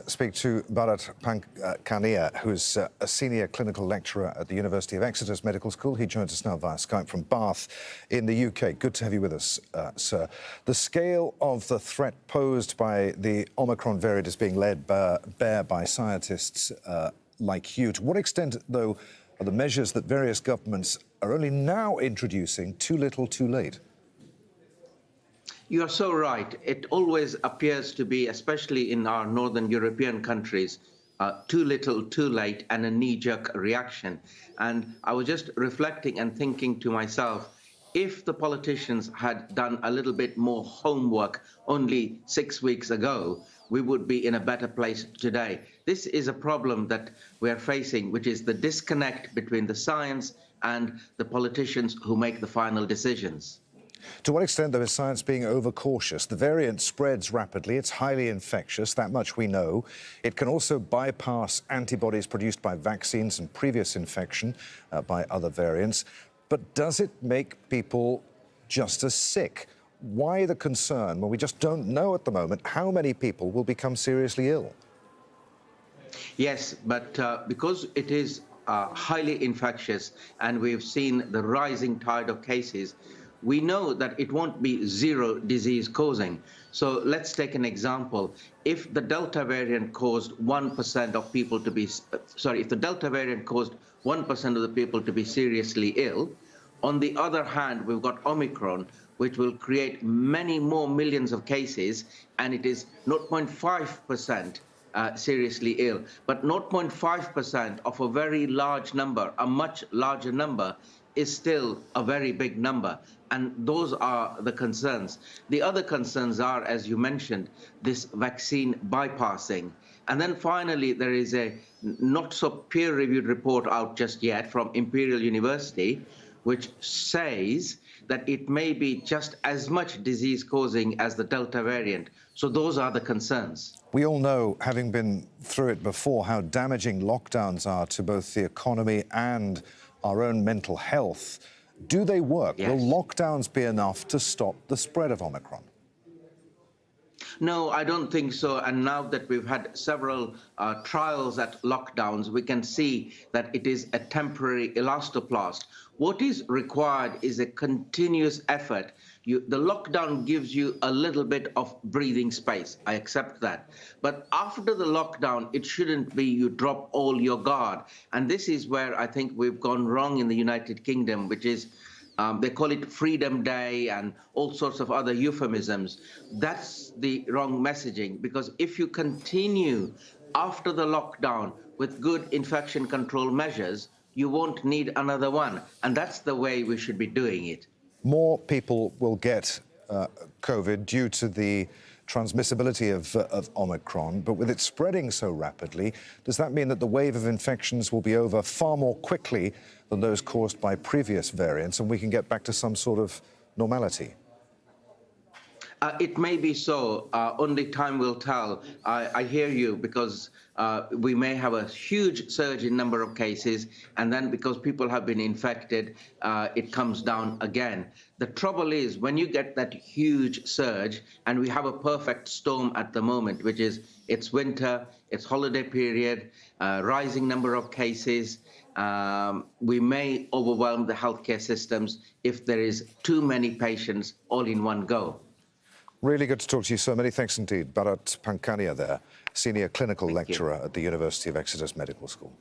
speak to Bharat Pankania, who's a senior clinical lecturer at the University of Exeter's Medical School. He joins us now via Skype from Bath in the UK. Good to have you with us, sir. The scale of the threat posed by the Omicron variant is being laid bare by scientists like you. To what extent, though, are the measures that various governments are only now introducing too little, too late? You are so right. It always appears to be, especially in our northern European countries, too little, too late, and a knee-jerk reaction. And I was just reflecting and thinking to myself, if the politicians had done a little bit more homework only 6 weeks ago, we would be in a better place today. This is a problem that we are facing, which is the disconnect between the science and the politicians who make the final decisions. To what extent, though, is science being overcautious? The variant spreads rapidly. It's highly infectious, that much we know. It can also bypass antibodies produced by vaccines and previous infection by other variants. But does it make people just as sick? Why the concern when we just don't know at the moment how many people will become seriously ill? Yes, but because it is highly infectious and we've seen the rising tide of cases, we know that it won't be zero disease causing. So let's take an example. If the Delta variant caused 1% of people to be, if the Delta variant caused 1% of the people to be seriously ill, on the other hand, we've got Omicron, which will create many more millions of cases, and it is 0.5% seriously ill. But 0.5% of a very large number, a much larger number, is still a very big number. And those are the concerns. The other concerns are, as you mentioned, this vaccine bypassing. And then finally, there is a not so peer-reviewed report out just yet from Imperial University, which says that it may be just as much disease-causing as the Delta variant. So those are the concerns. We all know, having been through it before, how damaging lockdowns are to both the economy and our own mental health. Do they work? Yes. Will lockdowns be enough to stop the spread of Omicron? No, I don't think so. And now that we've had several trials at lockdowns, we can see that it is a temporary elastoplast. What is required is a continuous effort. The lockdown gives you a little bit of breathing space. I accept that. But after the lockdown, it shouldn't be you drop all your guard. And this is where I think we've gone wrong in the United Kingdom, which is they call it Freedom Day and all sorts of other euphemisms. That's the wrong messaging, because if you continue after the lockdown with good infection control measures, you won't need another one. And that's the way we should be doing it. More people will get COVID due to the transmissibility of Omicron, but with it spreading so rapidly, does that mean that the wave of infections will be over far more quickly than those caused by previous variants, and we can get back to some sort of normality? It may be so. Only time will tell. I hear you, because we may have a huge surge in number of cases, and then because people have been infected, it comes down again. The trouble is, when you get that huge surge, and we have a perfect storm at the moment, which is it's winter, it's holiday period, rising number of cases, we may overwhelm the healthcare systems if there is too many patients all in one go. Really good to talk to you, sir. Many thanks indeed. Bharat Pankania there, senior clinical lecturer at the University of Exeter's Medical School.